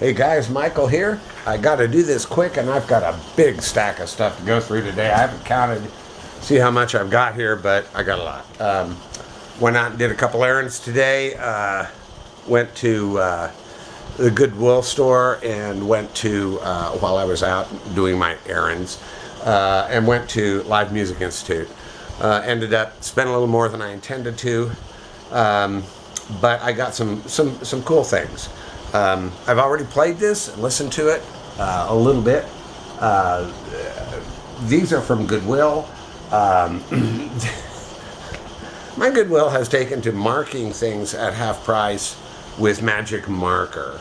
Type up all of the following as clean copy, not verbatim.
Hey guys, Michael here. I got to do this quick, and I've got a big stack of stuff to go through today. I haven't counted, see how much I've got here, but I got a lot. Went out and did a couple errands today. Went to the Goodwill store and went to, while I was out doing my errands, and went to Live Music Institute. Ended up spending a little more than I intended to, but I got some cool things. I've already played this and listened to it a little bit. These are from Goodwill. My Goodwill has taken to marking things at half price with magic marker.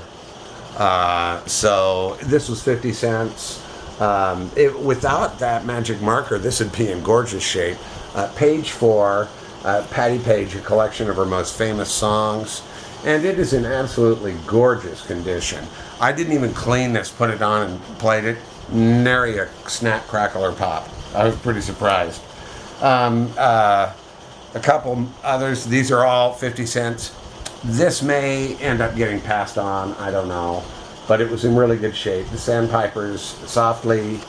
So this was 50 cents. Without that magic marker, this would be in gorgeous shape. Page 4, Patti Page, a collection of her most famous songs. And it is in absolutely gorgeous condition. I didn't even clean this, put it on and played it. Nary a snap, crackle, or pop. I was pretty surprised. A couple others. These are all 50 cents. This may end up getting passed on. I don't know. But it was in really good shape. The Sandpipers, Softly.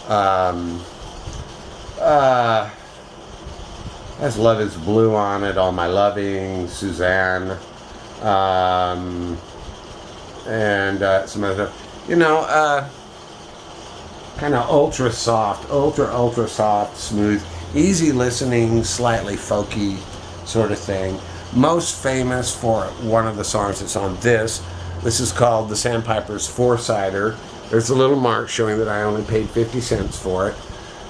Has Love Is Blue on it. All My Loving. Suzanne. And some other stuff, kind of ultra soft, smooth, easy listening, slightly folky sort of thing. Most famous for one of the songs that's on this. This is called the Sandpipers Four-Sider. There's a little mark showing that I only paid 50 cents for it.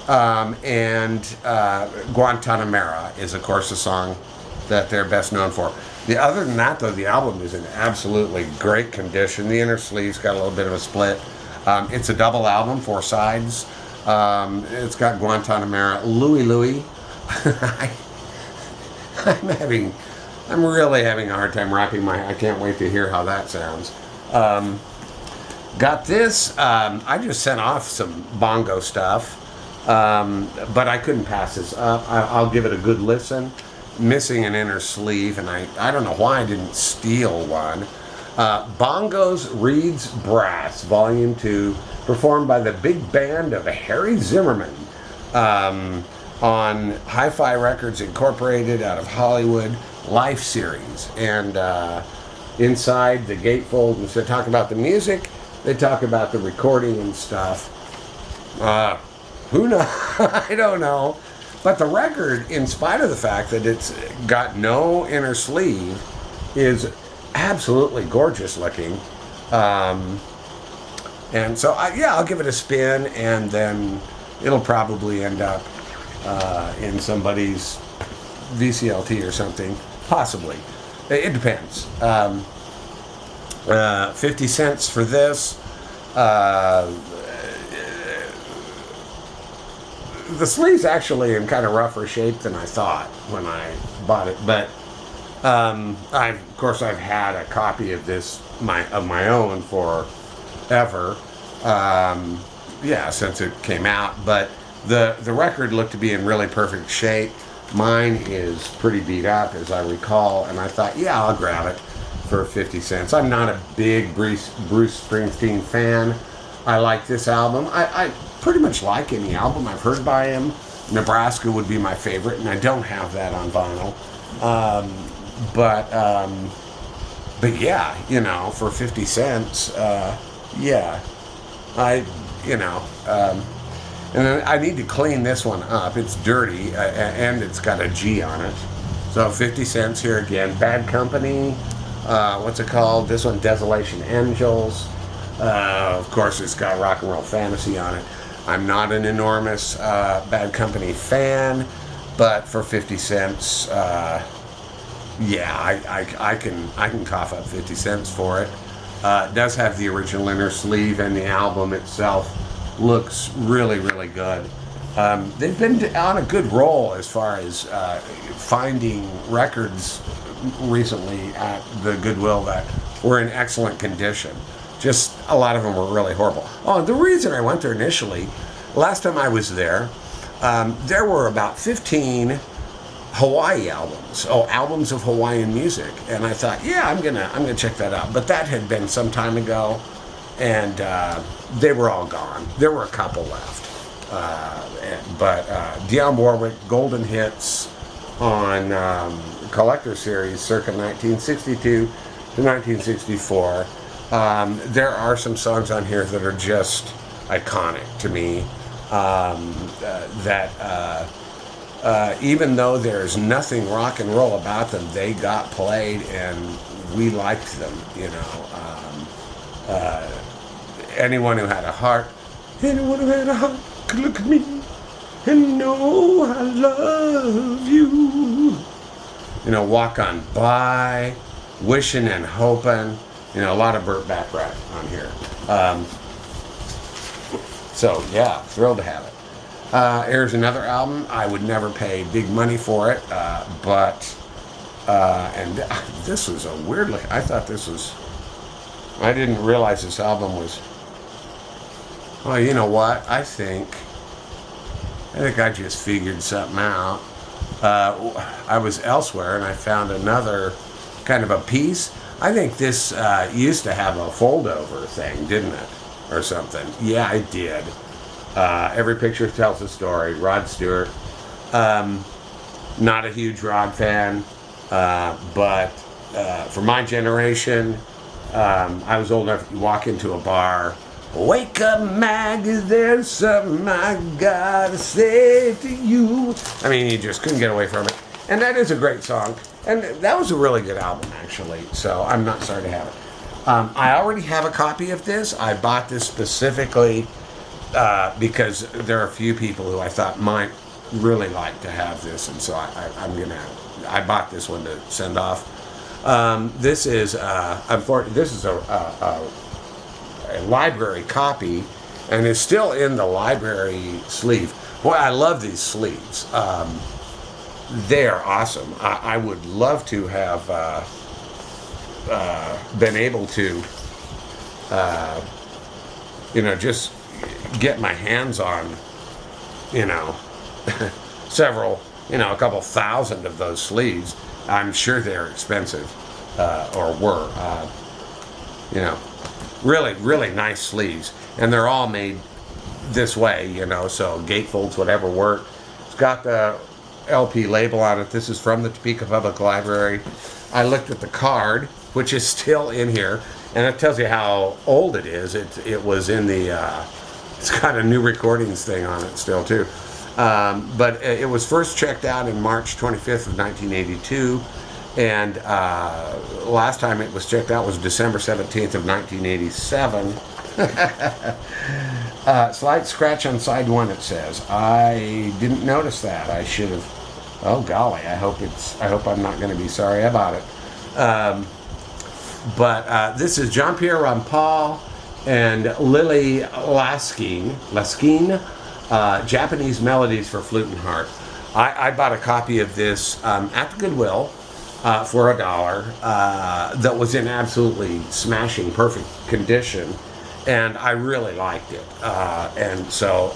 And Guantanamera is, of course, a song that they're best known for. Other than that, though, the album is in absolutely great condition. The inner sleeve's got a little bit of a split. It's a double album, 4 sides. It's got Guantanamera, Louie. I'm really having a hard time wrapping I can't wait to hear how that sounds. Got this. I just sent off some bongo stuff, but I couldn't pass this up. I'll give it a good listen. Missing an inner sleeve, and I don't know why I didn't steal one. Bongos Reeds Brass, Volume 2, performed by the big band of Harry Zimmerman on Hi-Fi Records Incorporated out of Hollywood, Life Series. And inside the gatefold, instead of talking about the music, they talk about the recording and stuff. Who knows? I don't know. But the record, in spite of the fact that it's got no inner sleeve, is absolutely gorgeous looking. And so, I'll give it a spin, and then it'll probably end up in somebody's VCLT or something. Possibly. It depends. 50 cents for this. The sleeve's actually in kind of rougher shape than I thought when I bought it, but I've had a copy of this of my own forever, since it came out. But the record looked to be in really perfect shape. Mine is pretty beat up, as I recall, and I thought, I'll grab it for 50 cents. I'm not a big Bruce Springsteen fan. I like this album. I pretty much like any album I've heard by him. Nebraska would be my favorite, and I don't have that on vinyl. But for 50 cents, and then I need to clean this one up. It's dirty, and it's got a G on it. So 50 cents here again. Bad Company. What's it called? This one, Desolation Angels. Of course, it's got Rock and Roll Fantasy on it. I'm not an enormous Bad Company fan, but for 50 cents, I can cough up 50 cents for it. It does have the original inner sleeve, and the album itself looks really, really good. They've been on a good roll as far as finding records recently at the Goodwill that were in excellent condition. Just a lot of them were really horrible. Oh, the reason I went there initially, last time I was there, there were about 15 Hawaii albums, albums of Hawaiian music, and I thought, I'm gonna check that out. But that had been some time ago, and they were all gone. There were a couple left. But Dionne Warwick, Golden Hits on Collector Series circa 1962 to 1964. There are some songs on here that are just iconic to me. Even though there's nothing rock and roll about them, they got played and we liked them, you know. Anyone who had a heart could look at me and know I love you. You know, Walk On By, Wishing and Hoping. You know, a lot of Burt Bacharach on here. So, yeah, thrilled to have it. Here's another album. I would never pay big money for it, and this was a weird look. I thought this was, I didn't realize this album was, well, you know what? I think I just figured something out. I was elsewhere and I found another kind of a piece. I think this used to have a fold-over thing, didn't it? Or something. Yeah, I did. Every picture tells a story. Rod Stewart. Not a huge Rod fan, but for my generation, I was old enough to walk into a bar. Wake up, Mag, there's something I gotta say to you. I mean, you just couldn't get away from it. And that is a great song. And that was a really good album, actually. So I'm not sorry to have it. I already have a copy of this. I bought this specifically because there are a few people who I thought might really like to have this. And so I bought this one to send off. This is a library copy, and it's still in the library sleeve. Boy, I love these sleeves. They are awesome. I would love to have been able to, just get my hands on, several, a couple thousand of those sleeves. I'm sure they're expensive, or were. Really, really nice sleeves. And they're all made this way, so gatefolds, whatever work. It's got the LP label on it. This is from the Topeka Public Library. I looked at the card, which is still in here, and it tells you how old it is. It was in the, it's got a new recordings thing on it still too. But it was first checked out in March 25th of 1982. And last time it was checked out was December 17th of 1987. Slight scratch on side one, it says. I didn't notice that. I should have. Oh golly, I hope I'm not going to be sorry about it. But this is Jean-Pierre Rampal and Lily Laskin, Japanese Melodies for Flute and Harp. I bought a copy of this at the Goodwill. For $1, that was in absolutely smashing perfect condition, and I really liked it. And so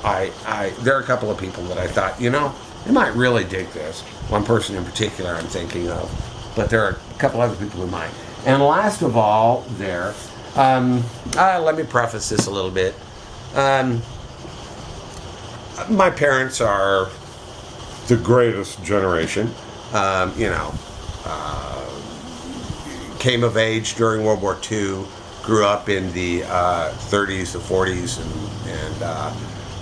there are a couple of people that I thought, they might really dig this. One person in particular I'm thinking of, but there are a couple other people who might. And last of all, let me preface this a little bit. My parents are the greatest generation. Came of age during World War II, grew up in the 30s, the 40s,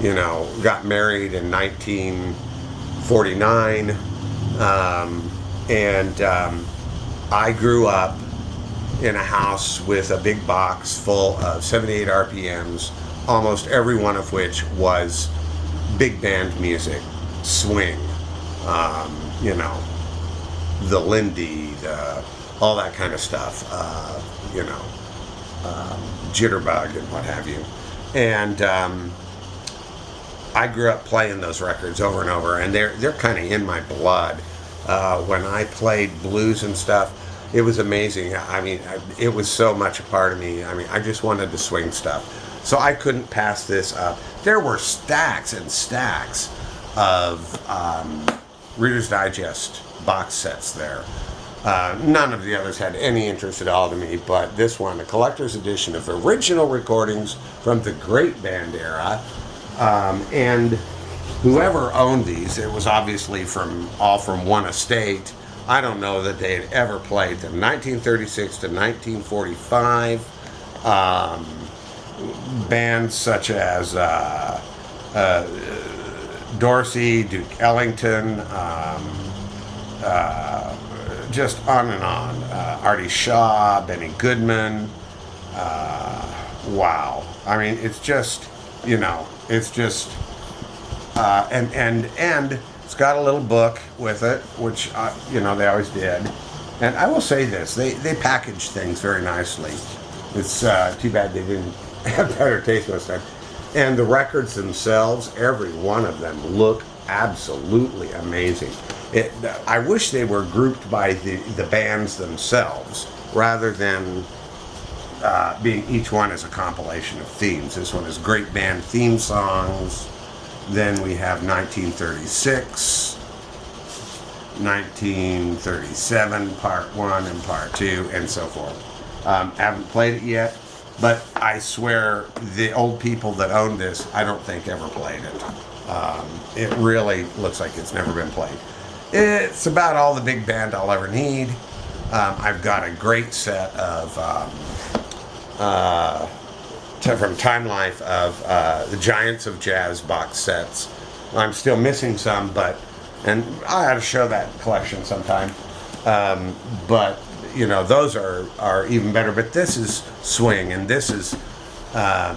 and got married in 1949. I grew up in a house with a big box full of 78 RPMs, almost every one of which was big band music, swing, the Lindy, all that kind of stuff, jitterbug and what have you. And I grew up playing those records over and over, and they're kind of in my blood. When I played blues and stuff, it was amazing. I mean, it was so much a part of me. I mean, I just wanted to swing stuff. So I couldn't pass this up. There were stacks and stacks of Reader's Digest box sets there. None of the others had any interest at all to me, but this one, a collector's edition of original recordings from the great band era, and whoever owned these, it was obviously all from one estate. I don't know that they had ever played them. 1936 to 1945, bands such as Dorsey, Duke Ellington, just on and on. Artie Shaw, Benny Goodman. Wow. I mean, it's just, it's just, and it's got a little book with it, which, they always did. And I will say this, they package things very nicely. It's too bad they didn't have better taste most of the time. And the records themselves, every one of them look absolutely amazing. I wish they were grouped by the bands themselves rather than being each one as a compilation of themes. This one is great band theme songs. Then we have 1936, 1937, part 1 and part 2, and so forth. Haven't played it yet, but I swear the old people that owned this, I don't think ever played it. It really looks like it's never been played. It's about all the big band I'll ever need. I've got a great set of from Time Life of the Giants of Jazz box sets. I'm still missing some, and I ought to show that collection sometime. But those are even better. But this is swing, and this is so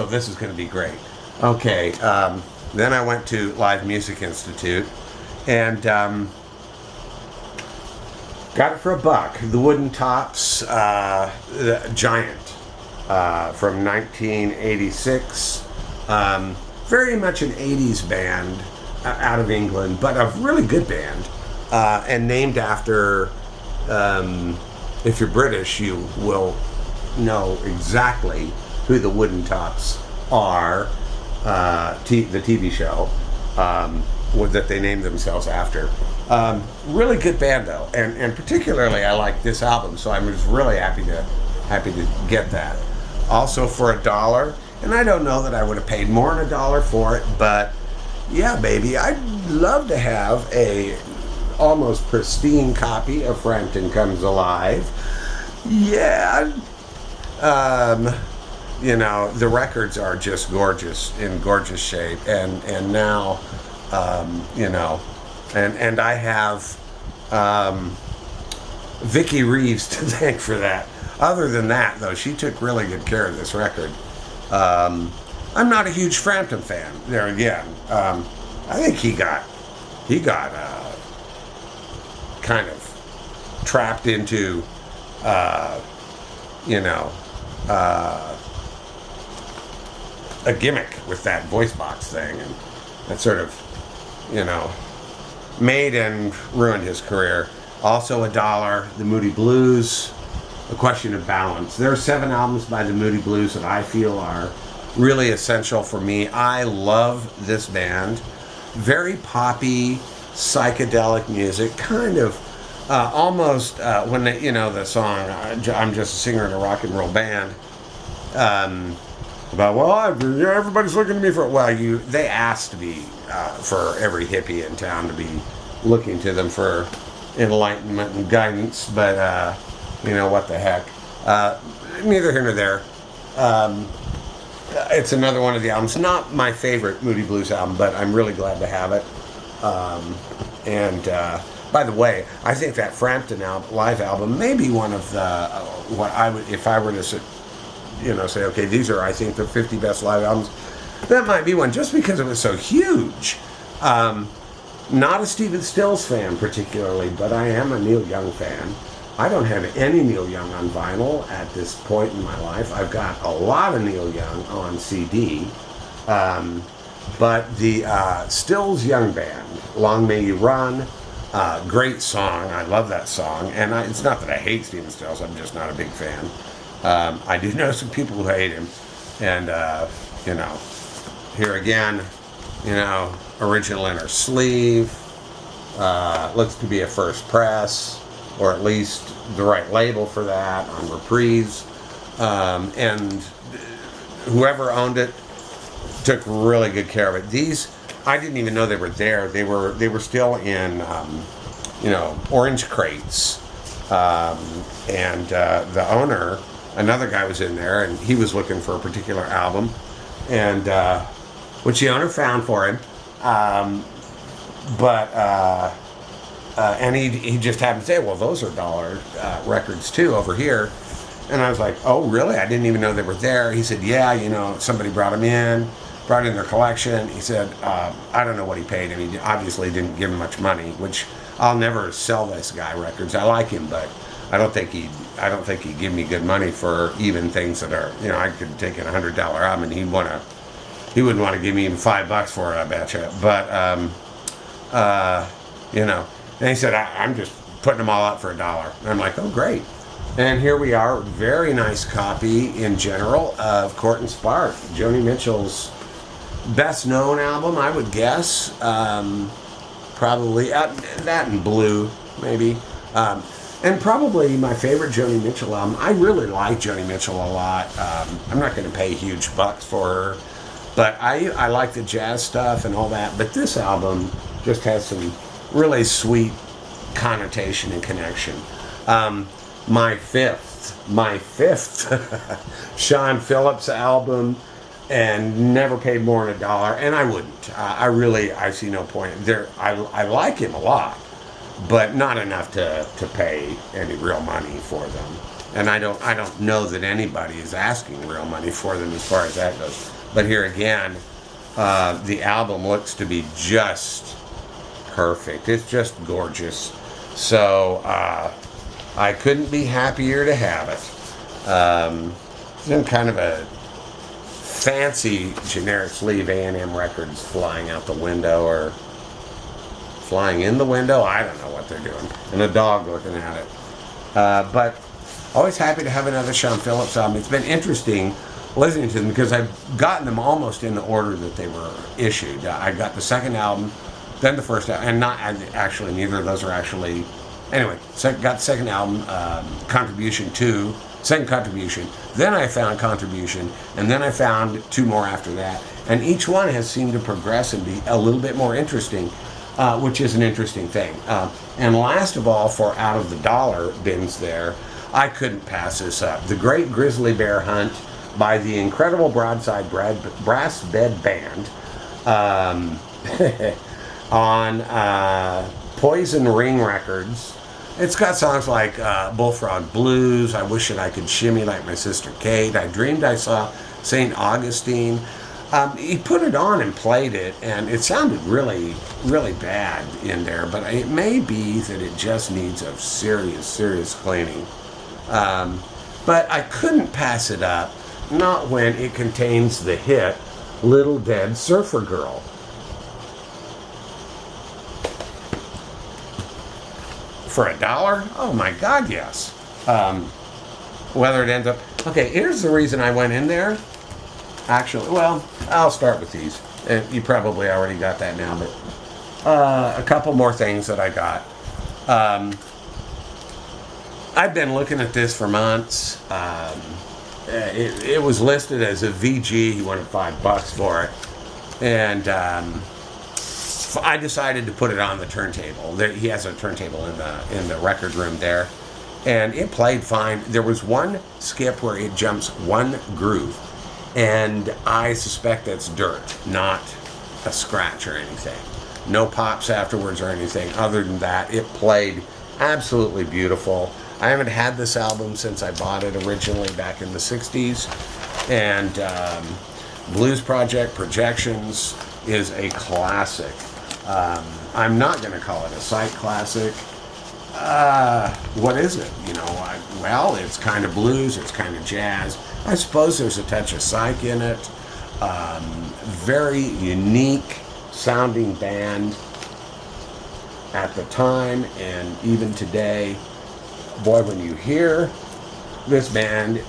this is going to be great. Okay, then I went to Live Music Institute and got it for $1. The Wooden Tops, the Giant, from 1986. Very much an 80s band out of England, but a really good band, and named after, if you're British, you will know exactly who the Wooden Tops are, the TV show that they named themselves after. Really good band though, and particularly I like this album, so I'm just really happy to get that. Also for $1, and I don't know that I would have paid more than $1 for it, but yeah, baby, I'd love to have a almost pristine copy of Frampton Comes Alive. Yeah. The records are just gorgeous, in gorgeous shape, and now, and I have Vicki Reeves to thank for that. Other than that, though, she took really good care of this record. I'm not a huge Frampton fan. There again, I think he got kind of trapped into, a gimmick with that voice box thing, and that sort of, made and ruined his career. Also $1, the Moody Blues, A Question of Balance. There are 7 albums by the Moody Blues that I feel are really essential for me. I love this band. Very poppy, psychedelic music, kind of almost when they, the song I'm Just a Singer in a Rock and Roll Band, about, everybody's looking to me for, they asked me for every hippie in town to be looking to them for enlightenment and guidance, but what the heck, neither here nor there. It's another one of the albums, not my favorite Moody Blues album, but I'm really glad to have it. By the way, I think that Frampton live album may be one of the what I would, if I were to say, okay, these are, I think, the 50 best live albums. That might be one, just because it was so huge. Not a Stephen Stills fan particularly, but I am a Neil Young fan. I don't have any Neil Young on vinyl at this point in my life. I've got a lot of Neil Young on CD. But the Stills Young Band, Long May You Run, great song. I love that song. And it's not that I hate Stephen Stills, I'm just not a big fan. I do know some people who hate him. And, here again, original inner sleeve. Looks to be a first press. or at least the right label for that on Reprise. And whoever owned it took really good care of it. These, I didn't even know they were there. They were still in, orange crates. And the owner, another guy was in there, and he was looking for a particular album, and which the owner found for him. And he just happened to say, well, those are dollar records too over here. And I was like, oh, really? I didn't even know they were there. He said, yeah, somebody brought in their collection. He said, I don't know what he paid, and he obviously didn't give him much money, which I'll never sell this guy records. I like him, but I don't think he'd give me good money for even things that are, I could take a $100 album and he wouldn't want to give me even $5 for it, I bet you. But, and he said, I'm just putting them all out for $1. And I'm like, oh, great. And here we are, very nice copy in general of Court and Spark, Joni Mitchell's best known album, I would guess. Probably that and Blue, maybe. And probably my favorite Joni Mitchell album. I really like Joni Mitchell a lot. I'm not going to pay huge bucks for her, but I like the jazz stuff and all that. But this album just has some really sweet connotation and connection. My fifth Sean Phillips album, and never paid more than $1, and I wouldn't. I see no point there. I like him a lot, but not enough to pay any real money for them. And I don't know that anybody is asking real money for them as far as that goes. But here again, the album looks to be just perfect. It's just gorgeous. So I couldn't be happier to have it. It's in kind of a fancy generic sleeve A&M records flying out the window or flying in the window. I don't know what they're doing. And a dog looking at it. But always happy to have another Sean Phillips album. It's been interesting listening to them because I've gotten them almost in the order that they were issued. I got the second album, then the first album, and not actually, neither of those are actually. Anyway, got the second album, Contribution 2, second Contribution. Then I found Contribution, and then I found two more after that. And each one has seemed to progress and be a little bit more interesting, which is an interesting thing. And last of all, for out of the dollar bins there, I couldn't pass this up. The Great Grizzly Bear Hunt by the incredible Broadside Brass Bed Band on Poison Ring Records. It's got songs like Bullfrog Blues, I Wish That I Could Shimmy Like My Sister Kate, I Dreamed I Saw St. Augustine. He put it on and played it, and it sounded really, really bad in there, but it may be that it just needs a serious, serious cleaning. But I couldn't pass it up, not when it contains the hit Little Dead Surfer Girl. For $1? Oh my God, yes. Whether it ends up... Okay, here's the reason I went in there. Actually, well, I'll start with these. You probably already got that now, but a couple more things that I got. I've been looking at this for months. It was listed as a VG. He wanted $5 for it. And I decided to put it on the turntable. He has a turntable in the record room there, and it played fine. There was one skip where it jumps one groove, and I suspect that's dirt, not a scratch or anything. No pops afterwards or anything. Other than that, it played absolutely beautiful. I haven't had this album since I bought it originally back in the 60s, and Blues Project Projections is a classic. I'm not going to call it a psych classic. What is it? Well, it's kind of blues, it's kind of jazz. I suppose there's a touch of psych in it. Very unique sounding band at the time and even today. Boy, when you hear this band,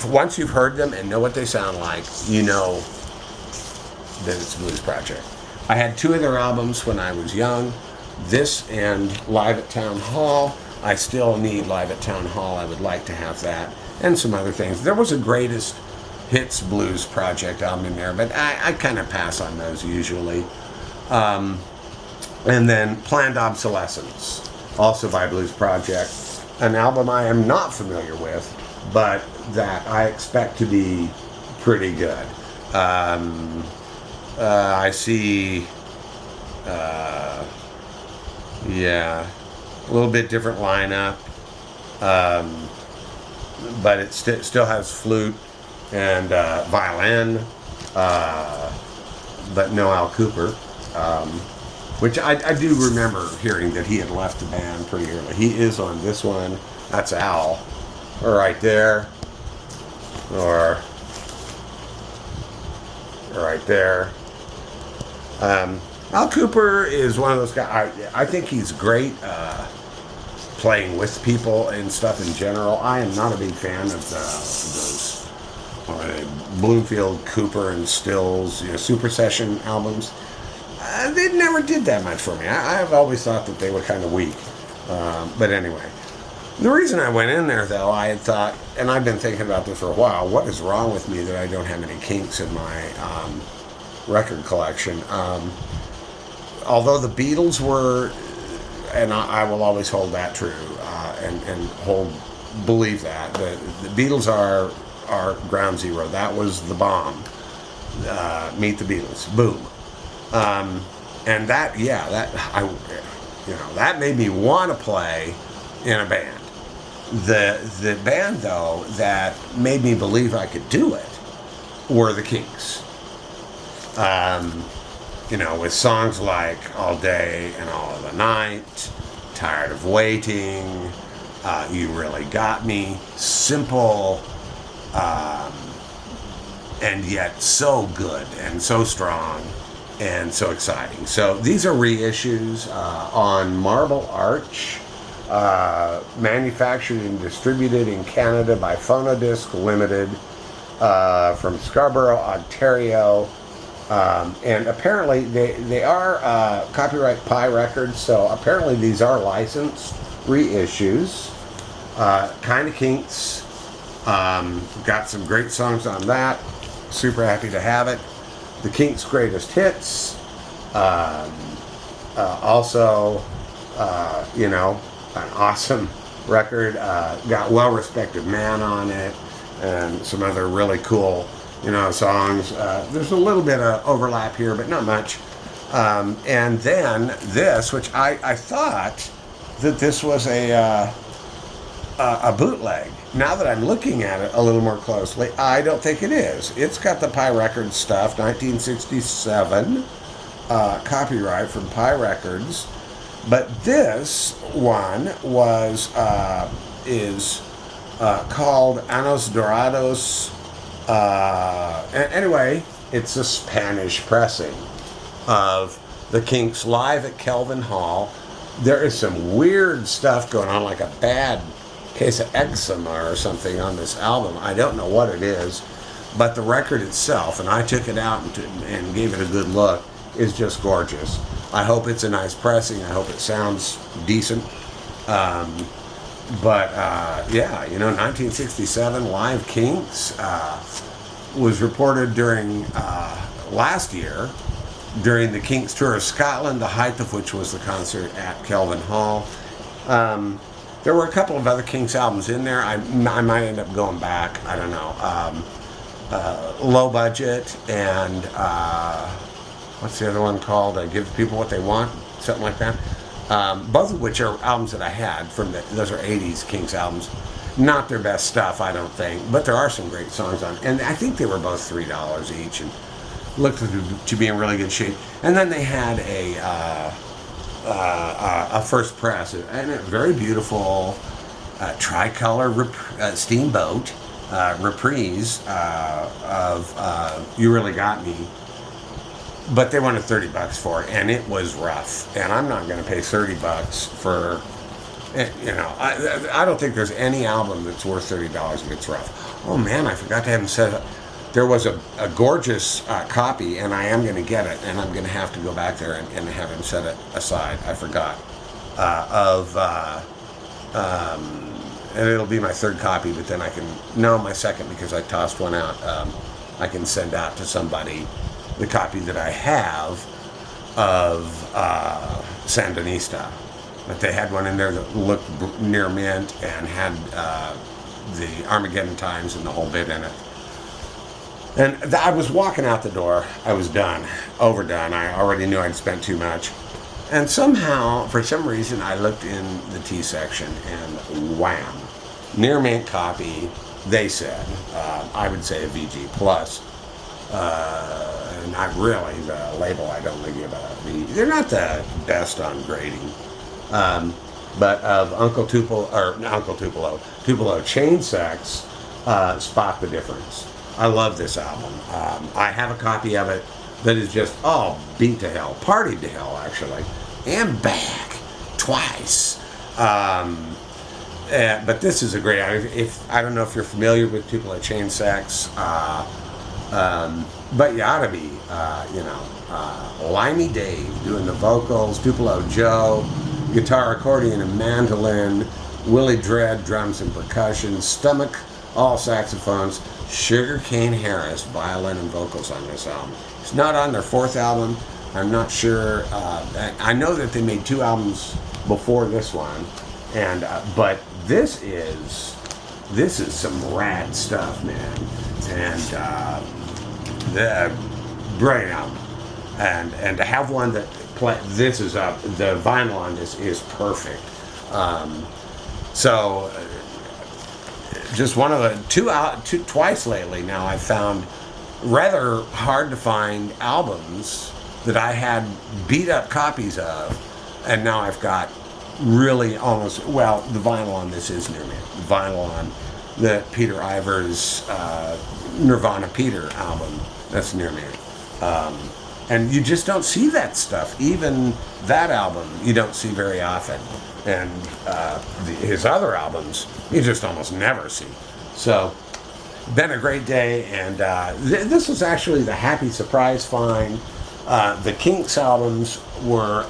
once you've heard them and know what they sound like, you know that it's Blues Project. I had two of their albums when I was young, this and Live at Town Hall. I still need Live at Town Hall. I would like to have that, and some other things. There was a Greatest Hits Blues Project album in there, but I kind of pass on those usually. And then Planned Obsolescence, also by Blues Project, an album I am not familiar with, but that I expect to be pretty good. I see, yeah, a little bit different lineup, but it still has flute and violin, but no Al Kooper, which I do remember hearing that he had left the band pretty early. He is on this one. That's Al, right there, or right there. Al Kooper is one of those guys. I think he's great playing with people and stuff in general. I am not a big fan of those Bloomfield, Kooper, and Stills, Super Session albums. They never did that much for me. I've always thought that they were kind of weak. But anyway, the reason I went in there, though, I had thought, and I've been thinking about this for a while, what is wrong with me that I don't have any Kinks in my record collection? Although the Beatles were, and I will always hold that true, and believe that the Beatles are ground zero. That was the bomb. Meet the Beatles, boom. And that made me want to play in a band. The band, though, that made me believe I could do it were the Kinks. With songs like All Day and All of the Night, Tired of Waiting, You Really Got Me, simple, and yet so good and so strong and so exciting. So these are reissues on Marble Arch, manufactured and distributed in Canada by Phonodisc Limited, from Scarborough, Ontario. And apparently they are copyright Pi Records, so apparently these are licensed reissues. Kind of Kinks. Got some great songs on that. Super happy to have it. The Kinks' Greatest Hits. Also, an awesome record. Got Well Respected Man on it, and some other really cool songs. There's a little bit of overlap here, but not much. And then this, which I thought that this was a bootleg. Now that I'm looking at it a little more closely, I don't think it is. It's got the Pi Records stuff, 1967, copyright from Pi Records. But this one is called Anos Dorados. Anyway, it's a Spanish pressing of the Kinks live at Kelvin Hall. There is some weird stuff going on, like a bad case of eczema or something on this album. I don't know what it is, but the record itself, and I took it out and gave it a good look, is just gorgeous. I hope it's a nice pressing. I hope it sounds decent. But 1967 live Kinks was reported during last year during the Kinks tour of Scotland, the height of which was the concert at Kelvin Hall. There were a couple of other Kinks albums in there. I might end up going back. I don't know. Low Budget and what's the other one called? Give the People What They Want, something like that. Both of which are albums that I had from those are 80s Kinks albums. Not their best stuff, I don't think, but there are some great songs on it. And I think they were both $3 each and looked to be in really good shape. And then they had a first press, and a very beautiful tricolor steamboat reprise of You Really Got Me. But they wanted $30 for it, and it was rough. And I'm not going to pay $30 for, I don't think there's any album that's worth $30 if it's rough. Oh man, I forgot to have them set up. There was a gorgeous copy, and I am going to get it, and I'm going to have to go back there and have him set it aside. I forgot. Of And it'll be my third copy, but then my second, because I tossed one out. I can send out to somebody the copy that I have of Sandinista. But they had one in there that looked near mint and had the Armageddon Times and the whole bit in it. And I was walking out the door. I was done, overdone. I already knew I'd spent too much. And somehow, for some reason, I looked in the T section and wham, near mint copy, they said. I would say a VG plus. Not really. The label I'd only give a VG. They're not the best on grading. But of Tupelo Chain Sex, Spot the Difference. I love this album. I have a copy of it that is just beat to hell, partied to hell actually, and back twice. But this is a great album. I don't know if you're familiar with Tupelo Chain Sex, but you ought to be. Limey Dave doing the vocals, Tupelo Joe, guitar, accordion, and mandolin, Willie Dredd, drums and percussion, Stomach, all saxophones, Sugarcane Harris, violin and vocals on this album. It's not on their fourth album. I'm not sure. I know that they made 2 albums before this one, but this is some rad stuff, man. And the brilliant album, and to have one that this is up. The vinyl on this is perfect. So just one of the twice lately now I've found rather hard to find albums that I had beat up copies of, and now I've got really almost, the vinyl on this is near me. The vinyl on the Peter Ivers Nirvana Peter album, that's near me. And you just don't see that stuff. Even that album you don't see very often. And his other albums you just almost never see. So, been a great day, and this was actually the happy surprise find. The Kinks albums were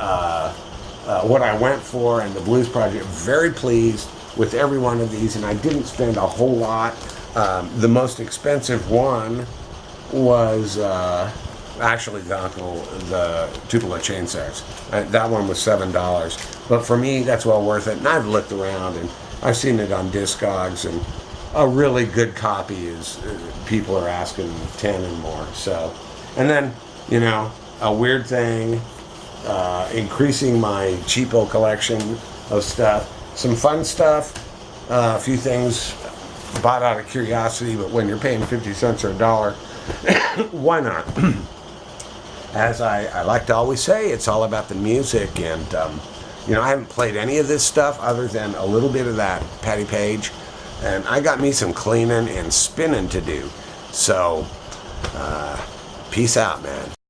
what I went for, and the Blues Project, very pleased with every one of these, and I didn't spend a whole lot. The most expensive one was actually the Tupelo Chain Sex. That one was $7, but for me that's well worth it. And I've looked around and I've seen it on Discogs, and a really good copy is people are asking 10 and more. So, and then a weird thing, increasing my cheapo collection of stuff, some fun stuff, a few things bought out of curiosity, but when you're paying 50 cents or $1, why not? As I like to always say, it's all about the music, and I haven't played any of this stuff other than a little bit of that Patty Page, and I got me some cleaning and spinning to do. So, peace out, man.